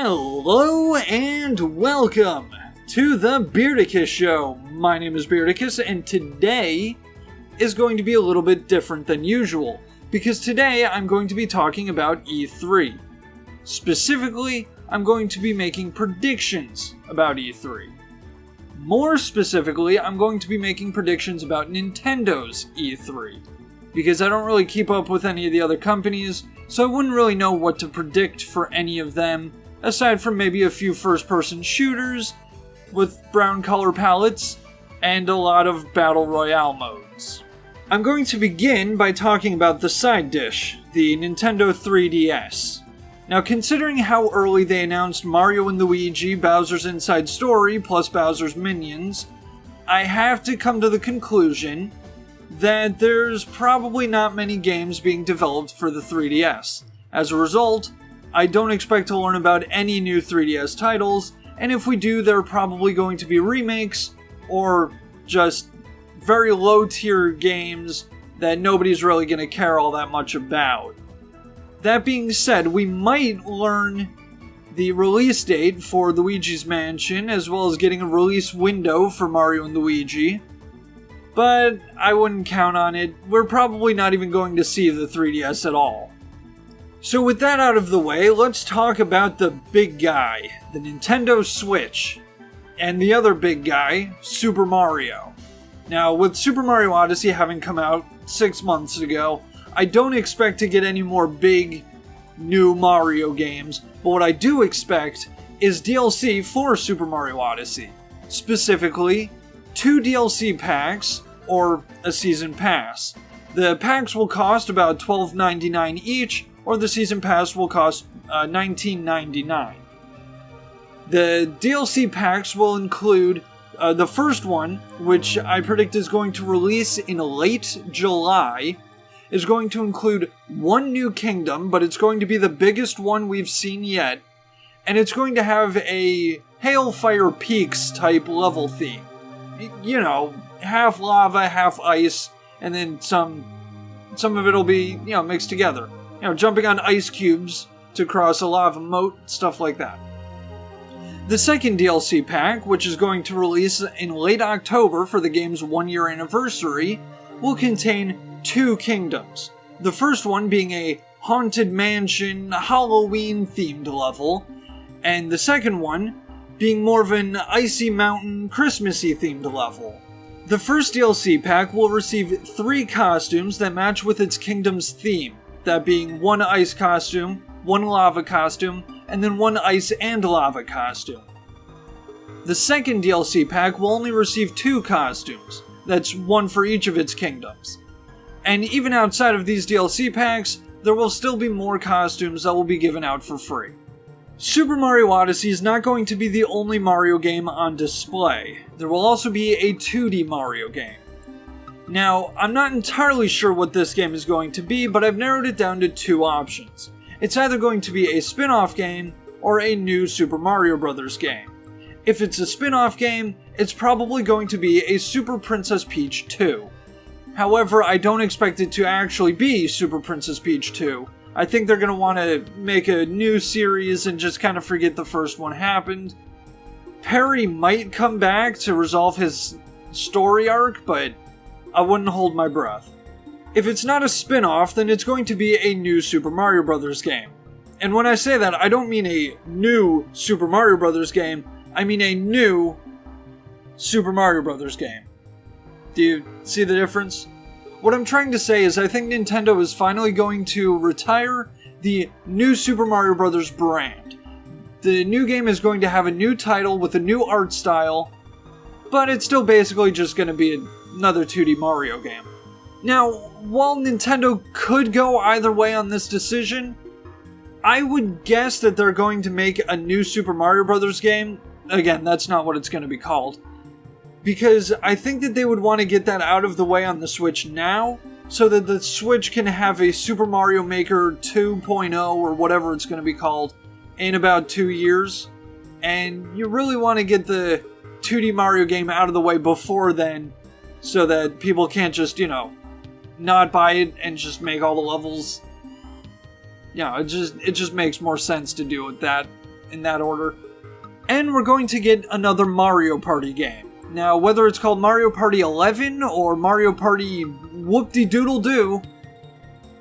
Hello and welcome to the Beardicus Show. My name is Beardicus and today is going to be a little bit different than usual because today I'm going to be talking about E3. Specifically, I'm going to be making predictions about E3. More specifically, I'm going to be making predictions about Nintendo's E3 because I don't really keep up with any of the other companies, so I wouldn't really know what to predict for any of them. Aside from maybe a few first-person shooters with brown color palettes and a lot of battle royale modes. I'm going to begin by talking about the side dish, the Nintendo 3DS. Now, considering how early they announced Mario & Luigi Bowser's Inside Story plus Bowser's Minions, I have to come to the conclusion that there's probably not many games being developed for the 3DS. As a result, I don't expect to learn about any new 3DS titles, and if we do, they're probably going to be remakes, or just very low-tier games that nobody's really going to care all that much about. That being said, we might learn the release date for Luigi's Mansion, as well as getting a release window for Mario & Luigi, but I wouldn't count on it. We're probably not even going to see the 3DS at all. So with that out of the way, let's talk about the big guy, the Nintendo Switch, and the other big guy, Super Mario. Now, with Super Mario Odyssey having come out 6 months ago, I don't expect to get any more big, new Mario games, but what I do expect is DLC for Super Mario Odyssey. Specifically, 2 DLC packs, or a season pass. The packs will cost about $12.99 each, or the season pass will cost $19.99. The DLC packs will include the first one, which I predict is going to release in late July, is going to include 1 new kingdom, but it's going to be the biggest one we've seen yet, and it's going to have a Hailfire Peaks type level theme. You know, half lava, half ice, and then some of it'll be, mixed together. Jumping on ice cubes to cross a lava moat, stuff like that. The second DLC pack, which is going to release in late October for the game's 1-year anniversary, will contain 2 kingdoms. The first one being a Haunted Mansion, Halloween-themed level, and the second one being more of an Icy Mountain, Christmassy-themed level. The first DLC pack will receive 3 costumes that match with its kingdom's theme. That being 1 ice costume, 1 lava costume, and then 1 ice and lava costume. The second DLC pack will only receive 2 costumes. That's 1 for each of its kingdoms. And even outside of these DLC packs, there will still be more costumes that will be given out for free. Super Mario Odyssey is not going to be the only Mario game on display. There will also be a 2D Mario game. Now, I'm not entirely sure what this game is going to be, but I've narrowed it down to 2 options. It's either going to be a spin-off game, or a new Super Mario Bros. Game. If it's a spin-off game, it's probably going to be a Super Princess Peach 2. However, I don't expect it to actually be Super Princess Peach 2. I think they're going to want to make a new series and just kind of forget the first one happened. Perry might come back to resolve his story arc, but I wouldn't hold my breath. If it's not a spin-off, then it's going to be a new Super Mario Bros. Game. And when I say that, I don't mean a new Super Mario Bros. Game, I mean a new Super Mario Bros. Game. Do you see the difference? What I'm trying to say is I think Nintendo is finally going to retire the new Super Mario Bros. Brand. The new game is going to have a new title with a new art style, but it's still basically just going to be another 2D Mario game. Now, while Nintendo could go either way on this decision, I would guess that they're going to make a new Super Mario Bros. Game. Again, that's not what it's going to be called. Because I think that they would want to get that out of the way on the Switch now, so that the Switch can have a Super Mario Maker 2.0 or whatever it's going to be called in about 2 years. And you really want to get the 2D Mario game out of the way before then, so that people can't just, not buy it and just make all the levels. It just makes more sense to do it that in that order. And we're going to get another Mario Party game. Now, whether it's called Mario Party 11 or Mario Party Whoop-de-Doodle-Doo,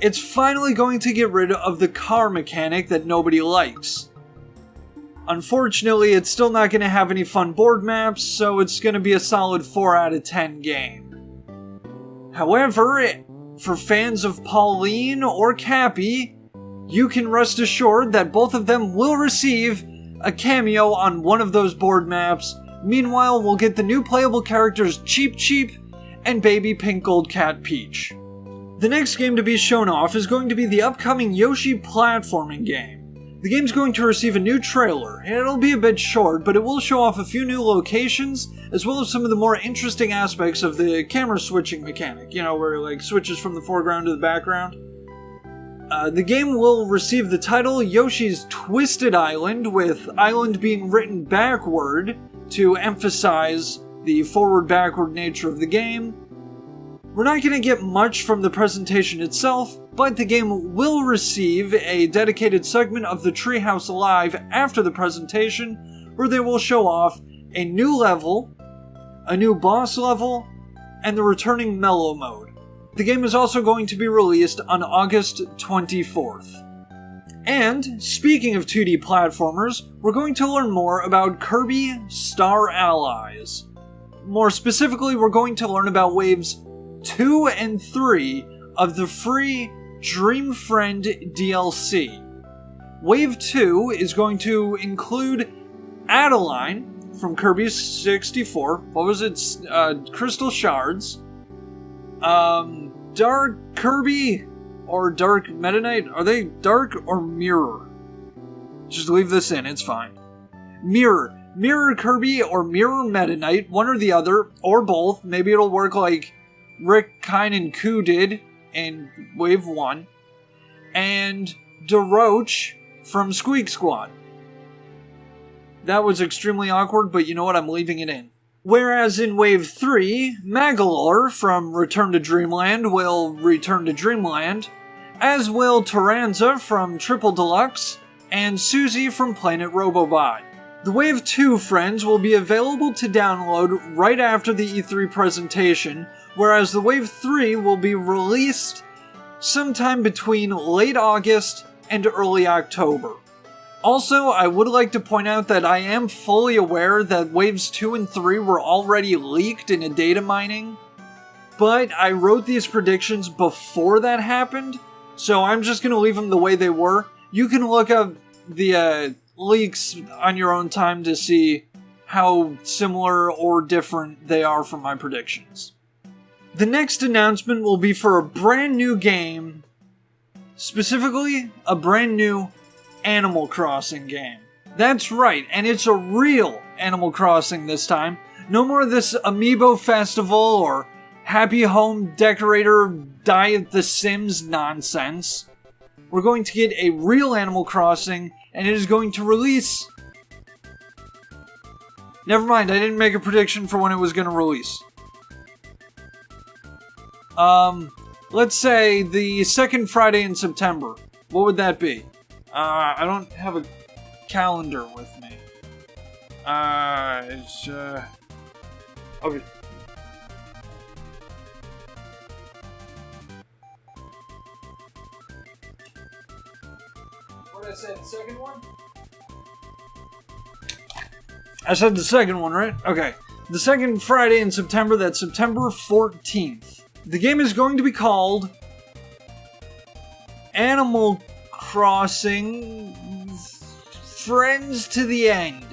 it's finally going to get rid of the car mechanic that nobody likes. Unfortunately, it's still not going to have any fun board maps, so it's going to be a solid 4 out of 10 game. However, for fans of Pauline or Cappy, you can rest assured that both of them will receive a cameo on one of those board maps. Meanwhile, we'll get the new playable characters Cheep Cheep and Baby Pink Gold Cat Peach. The next game to be shown off is going to be the upcoming Yoshi platforming game. The game's going to receive a new trailer, and it'll be a bit short, but it will show off a few new locations, as well as some of the more interesting aspects of the camera switching mechanic, where it like switches from the foreground to the background. The game will receive the title Yoshi's Twisted Island, with island being written backward to emphasize the forward-backward nature of the game. We're not going to get much from the presentation itself, but the game will receive a dedicated segment of the Treehouse Live after the presentation, where they will show off a new level, a new boss level, and the returning mellow mode. The game is also going to be released on August 24th. And, speaking of 2D platformers, we're going to learn more about Kirby Star Allies. More specifically, we're going to learn about Waves 2 and 3 of the free Dream Friend DLC. Wave 2 is going to include Adeline from Kirby 64. What was it? Crystal Shards. Dark Kirby or Dark Meta Knight. Are they Dark or Mirror? Just leave this in, it's fine. Mirror. Mirror Kirby or Mirror Meta Knight, one or the other, or both. Maybe it'll work like Rick, Kine, and Koo did in Wave 1. And DeRoach from Squeak Squad. That was extremely awkward, but you know what? I'm leaving it in. Whereas in Wave 3, Magalore from Return to Dreamland will return to Dreamland, as will Taranza from Triple Deluxe, and Susie from Planet Robobot. The Wave 2 friends will be available to download right after the E3 presentation, whereas the Wave 3 will be released sometime between late August and early October. Also, I would like to point out that I am fully aware that Waves 2 and 3 were already leaked in a data mining, but I wrote these predictions before that happened, so I'm just going to leave them the way they were. You can look up the leaks on your own time to see how similar or different they are from my predictions. The next announcement will be for a brand new game, specifically a brand new Animal Crossing game. That's right, and it's a real Animal Crossing this time. No more of this Amiibo Festival or Happy Home Decorator Die at the Sims nonsense. We're going to get a real Animal Crossing, and it is going to release... Never mind, I didn't make a prediction for when it was going to release. Let's say the second Friday in September. What would that be? I don't have a calendar with me. Okay. What did I say, the second one? I said the second one, right? Okay. The second Friday in September, that's September 14th. The game is going to be called Animal Crossing Friends to the End.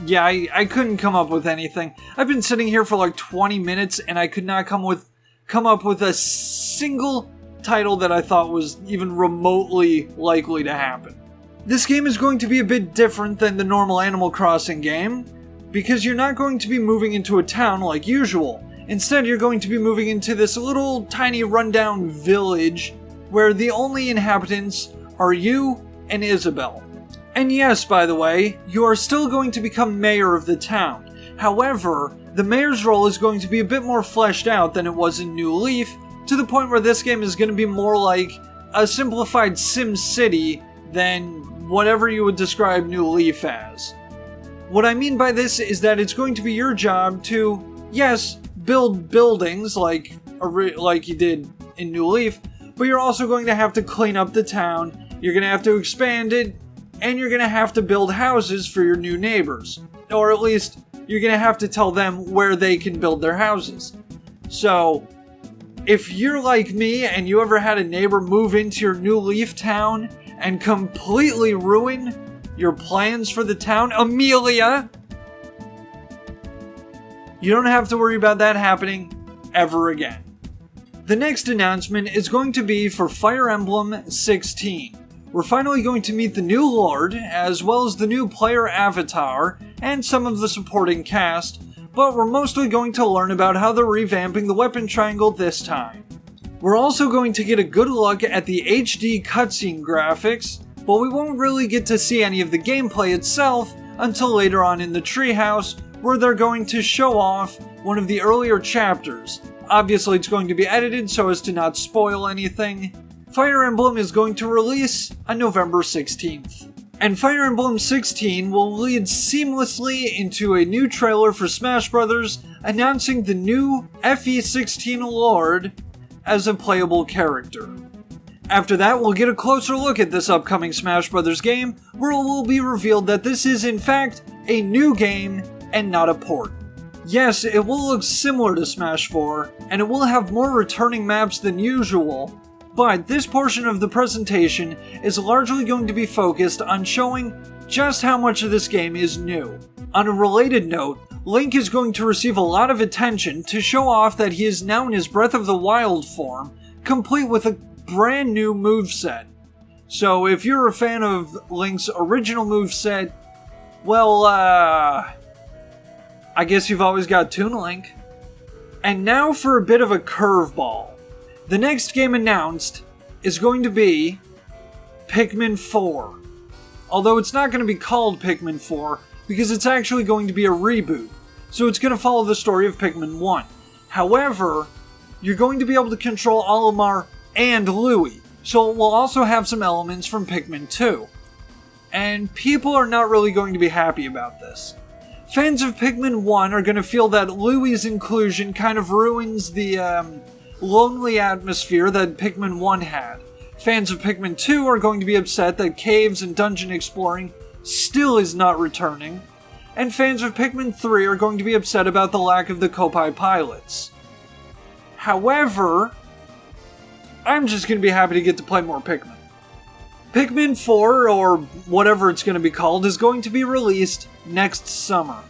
Yeah, I couldn't come up with anything. I've been sitting here for like 20 minutes and I could not come up with a single title that I thought was even remotely likely to happen. This game is going to be a bit different than the normal Animal Crossing game, because you're not going to be moving into a town like usual. Instead, you're going to be moving into this little tiny rundown village where the only inhabitants are you and Isabelle. And yes, by the way, you are still going to become mayor of the town. However, the mayor's role is going to be a bit more fleshed out than it was in New Leaf, to the point where this game is going to be more like a simplified Sim City than whatever you would describe New Leaf as. What I mean by this is that it's going to be your job to, yes, build buildings like you did in New Leaf, but you're also going to have to clean up the town, you're going to have to expand it, and you're going to have to build houses for your new neighbors. Or at least, you're going to have to tell them where they can build their houses. So, if you're like me and you ever had a neighbor move into your New Leaf town and completely ruin your plans for the town, Amelia, you don't have to worry about that happening ever again. The next announcement is going to be for Fire Emblem 16. We're finally going to meet the new Lord, as well as the new player avatar, and some of the supporting cast, but we're mostly going to learn about how they're revamping the weapon triangle this time. We're also going to get a good look at the HD cutscene graphics, but we won't really get to see any of the gameplay itself until later on in the treehouse, where they're going to show off one of the earlier chapters. Obviously it's going to be edited so as to not spoil anything. Fire Emblem is going to release on November 16th. And Fire Emblem 16 will lead seamlessly into a new trailer for Smash Bros. Announcing the new FE16 Lord as a playable character. After that, we'll get a closer look at this upcoming Smash Bros. Game, where it will be revealed that this is in fact a new game and not a port. Yes, it will look similar to Smash 4, and it will have more returning maps than usual, but this portion of the presentation is largely going to be focused on showing just how much of this game is new. On a related note, Link is going to receive a lot of attention to show off that he is now in his Breath of the Wild form, complete with a brand new moveset. So if you're a fan of Link's original moveset, well, I guess you've always got Toon Link. And now for a bit of a curveball. The next game announced is going to be Pikmin 4. Although it's not going to be called Pikmin 4 because it's actually going to be a reboot. So it's going to follow the story of Pikmin 1. However, you're going to be able to control Olimar and Louie. So it will also have some elements from Pikmin 2. And people are not really going to be happy about this. Fans of Pikmin 1 are going to feel that Louie's inclusion kind of ruins the lonely atmosphere that Pikmin 1 had. Fans of Pikmin 2 are going to be upset that caves and dungeon exploring still is not returning. And fans of Pikmin 3 are going to be upset about the lack of the Kopai pilots. However, I'm just going to be happy to get to play more Pikmin. Pikmin 4, or whatever it's going to be called, is going to be released next summer.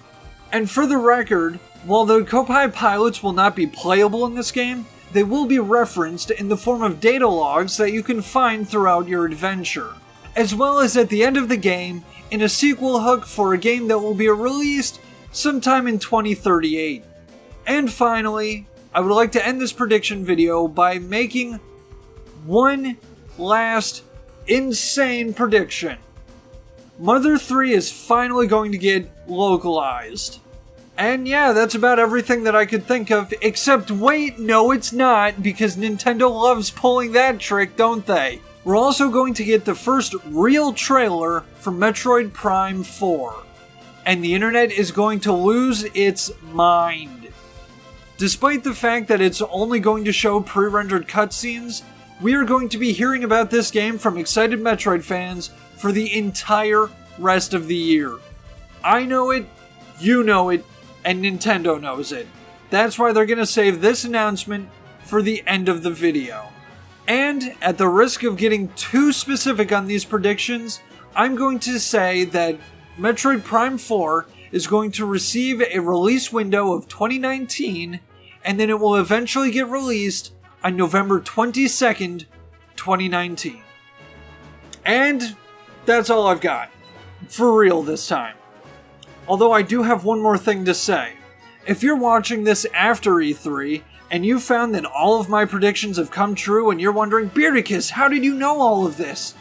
And for the record, while the Kopai pilots will not be playable in this game, they will be referenced in the form of data logs that you can find throughout your adventure, as well as at the end of the game in a sequel hook for a game that will be released sometime in 2038. And finally, I would like to end this prediction video by making one last insane prediction. Mother 3 is finally going to get localized. And yeah, that's about everything that I could think of, except wait, no it's not, because Nintendo loves pulling that trick, don't they? We're also going to get the first real trailer for Metroid Prime 4, and the internet is going to lose its mind. Despite the fact that it's only going to show pre-rendered cutscenes, we are going to be hearing about this game from excited Metroid fans for the entire rest of the year. I know it, you know it, and Nintendo knows it. That's why they're going to save this announcement for the end of the video. And at the risk of getting too specific on these predictions, I'm going to say that Metroid Prime 4 is going to receive a release window of 2019, and then it will eventually get released on November 22nd, 2019. And that's all I've got. For real this time. Although I do have one more thing to say. If you're watching this after E3, and you found that all of my predictions have come true and you're wondering, Beardicus, how did you know all of this?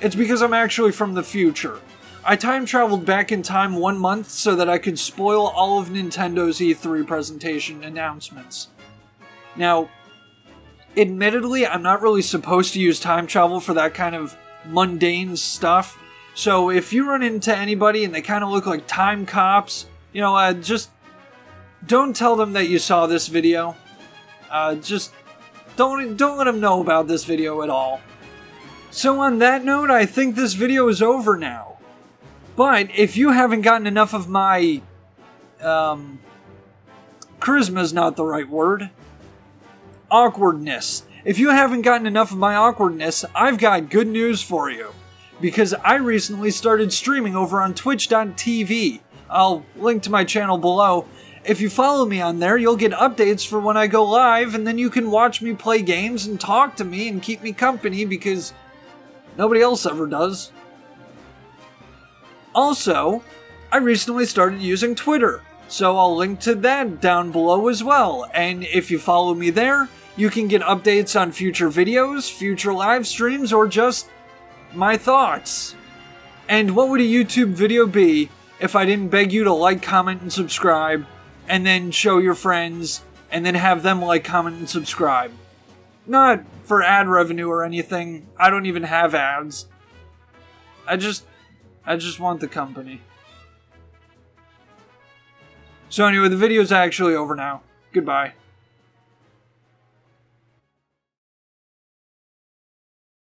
It's because I'm actually from the future. I time traveled back in time 1 month so that I could spoil all of Nintendo's E3 presentation announcements. Now, admittedly, I'm not really supposed to use time travel for that kind of mundane stuff, So if you run into anybody and they kind of look like time cops, just don't tell them that you saw this video. Just don't let them know about this video at all. So on that note, I think this video is over now. But if you haven't gotten enough of my charisma's not the right word. Awkwardness. If you haven't gotten enough of my awkwardness, I've got good news for you. Because I recently started streaming over on twitch.tv. I'll link to my channel below. If you follow me on there, you'll get updates for when I go live, and then you can watch me play games and talk to me and keep me company because nobody else ever does. Also, I recently started using Twitter, so I'll link to that down below as well. And if you follow me there, you can get updates on future videos, future live streams, or just my thoughts. And what would a YouTube video be if I didn't beg you to like, comment, and subscribe, and then show your friends, and then have them like, comment, and subscribe? Not for ad revenue or anything. I don't even have ads. I just want the company. So anyway, the video's actually over now. Goodbye.